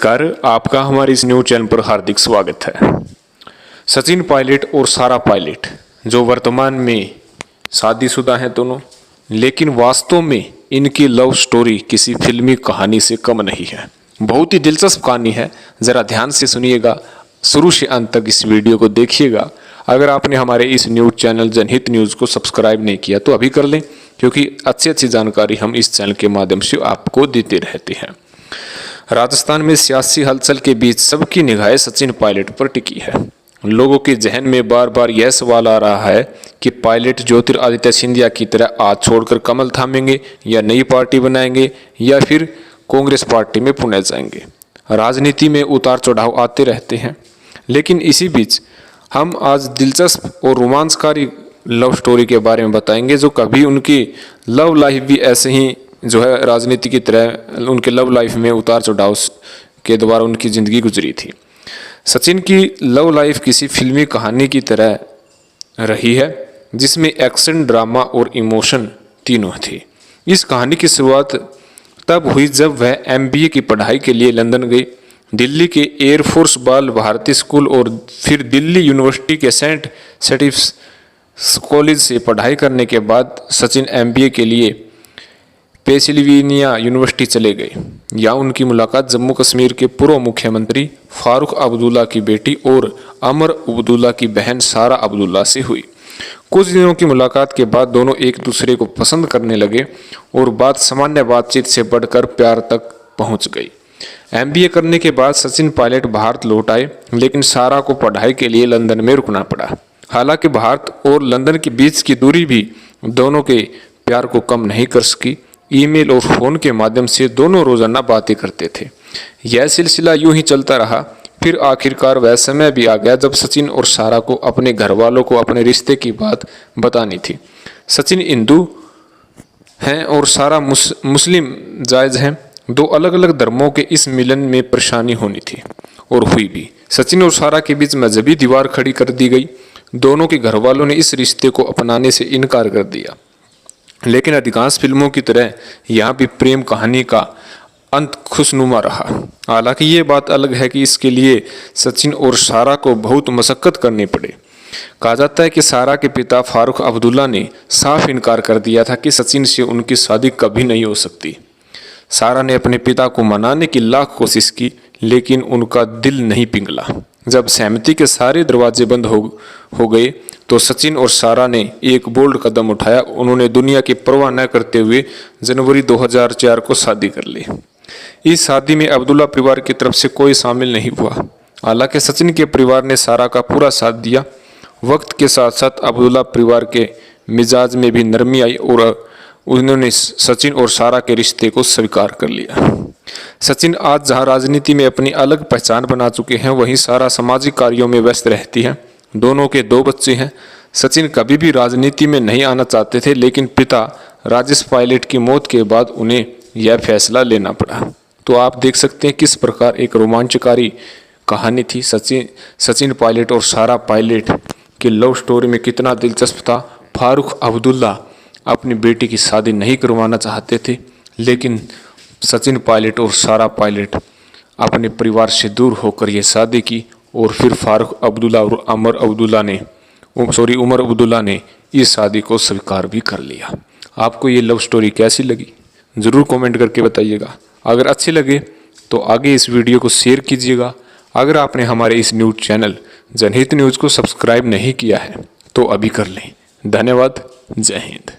नमस्कार, आपका हमारे इस न्यूज चैनल पर हार्दिक स्वागत है। सचिन पायलट और सारा पायलट जो वर्तमान में शादीशुदा हैं दोनों, लेकिन वास्तव में इनकी लव स्टोरी किसी फिल्मी कहानी से कम नहीं है। बहुत ही दिलचस्प कहानी है, ज़रा ध्यान से सुनिएगा, शुरू से अंत तक इस वीडियो को देखिएगा। अगर आपने हमारे इस न्यूज चैनल जनहित न्यूज़ को सब्सक्राइब नहीं किया तो अभी कर लें, क्योंकि अच्छी जानकारी हम इस चैनल के माध्यम से आपको देते रहते हैं। राजस्थान में सियासी हलचल के बीच सबकी निगाहें सचिन पायलट पर टिकी है। लोगों के जहन में बार बार यह सवाल आ रहा है कि पायलट ज्योतिरादित्य सिंधिया की तरह आज छोड़कर कमल थामेंगे या नई पार्टी बनाएंगे या फिर कांग्रेस पार्टी में पुनः जाएंगे। राजनीति में उतार चढ़ाव आते रहते हैं, लेकिन इसी बीच हम आज दिलचस्प और रोमांचकारी लव स्टोरी के बारे में बताएंगे, जो कभी उनकी लव लाइफ भी ऐसे ही जो है राजनीति की तरह उनके लव लाइफ में उतार चढ़ाव के द्वारा उनकी ज़िंदगी गुजरी थी। सचिन की लव लाइफ किसी फिल्मी कहानी की तरह रही है, जिसमें एक्शन, ड्रामा और इमोशन तीनों थी। इस कहानी की शुरुआत तब हुई जब वह MBA की पढ़ाई के लिए लंदन गई। दिल्ली के एयरफोर्स बाल भारती स्कूल और फिर दिल्ली यूनिवर्सिटी के सेंट स्टीव्स कॉलेज से पढ़ाई करने के बाद सचिन MBA के लिए पेंसिल्वेनिया यूनिवर्सिटी चले गए। यहाँ उनकी मुलाकात जम्मू कश्मीर के पूर्व मुख्यमंत्री फारूक अब्दुल्ला की बेटी और अमर अब्दुल्ला की बहन सारा अब्दुल्ला से हुई। कुछ दिनों की मुलाकात के बाद दोनों एक दूसरे को पसंद करने लगे और बात सामान्य बातचीत से बढ़कर प्यार तक पहुंच गई। MBA करने के बाद सचिन पायलट भारत लौट आए, लेकिन सारा को पढ़ाई के लिए लंदन में रुकना पड़ा। हालांकि भारत और लंदन के बीच की दूरी भी दोनों के प्यार को कम नहीं कर सकी। ईमेल और फ़ोन के माध्यम से दोनों रोज़ाना बातें करते थे। यह सिलसिला यूं ही चलता रहा। फिर आखिरकार वह समय भी आ गया जब सचिन और सारा को अपने घर वालों को अपने रिश्ते की बात बतानी थी। सचिन हिंदू हैं और सारा मुस्लिम जायज़ हैं। दो अलग अलग धर्मों के इस मिलन में परेशानी होनी थी, और हुई भी। सचिन और सारा के बीच मजहबी दीवार खड़ी कर दी गई। दोनों के घर वालों ने इस रिश्ते को अपनाने से इनकार कर दिया। लेकिन अधिकांश फिल्मों की तरह यहाँ भी प्रेम कहानी का अंत खुशनुमा रहा। हालांकि ये बात अलग है कि इसके लिए सचिन और सारा को बहुत मशक्कत करनी पड़े। कहा जाता है कि सारा के पिता फारूक अब्दुल्ला ने साफ इनकार कर दिया था कि सचिन से उनकी शादी कभी नहीं हो सकती। सारा ने अपने पिता को मनाने की लाख कोशिश की, लेकिन उनका दिल नहीं पिघला। जब सहमति के सारे दरवाजे बंद हो गए तो सचिन और सारा ने एक बोल्ड कदम उठाया। उन्होंने दुनिया की परवाह न करते हुए जनवरी 2004 को शादी कर ली। इस शादी में अब्दुल्ला परिवार की तरफ से कोई शामिल नहीं हुआ। हालांकि सचिन के परिवार ने सारा का पूरा साथ दिया। वक्त के साथ साथ अब्दुल्ला परिवार के मिजाज में भी नरमी आई और उन्होंने सचिन और सारा के रिश्ते को स्वीकार कर लिया। सचिन आज जहां राजनीति में अपनी अलग पहचान बना चुके हैं, वहीं सारा सामाजिक कार्यों में व्यस्त रहती है। दोनों के 2 बच्चे हैं। सचिन कभी भी राजनीति में नहीं आना चाहते थे, लेकिन पिता राजेश पायलट की मौत के बाद उन्हें यह फैसला लेना पड़ा। तो आप देख सकते हैं किस प्रकार एक रोमांचकारी कहानी थी। सचिन पायलट और सारा पायलट की लव स्टोरी में कितना दिलचस्प था। फारूक अब्दुल्ला अपनी बेटी की शादी नहीं करवाना चाहते थे, लेकिन सचिन पायलट और सारा पायलट अपने परिवार से दूर होकर यह शादी की, और फिर फारूक अब्दुल्ला और उमर अब्दुल्ला ने इस शादी को स्वीकार भी कर लिया। आपको ये लव स्टोरी कैसी लगी ज़रूर कमेंट करके बताइएगा। अगर अच्छी लगे तो आगे इस वीडियो को शेयर कीजिएगा। अगर आपने हमारे इस न्यूज़ चैनल जनहित न्यूज़ को सब्सक्राइब नहीं किया है तो अभी कर लें। धन्यवाद। जय हिंद।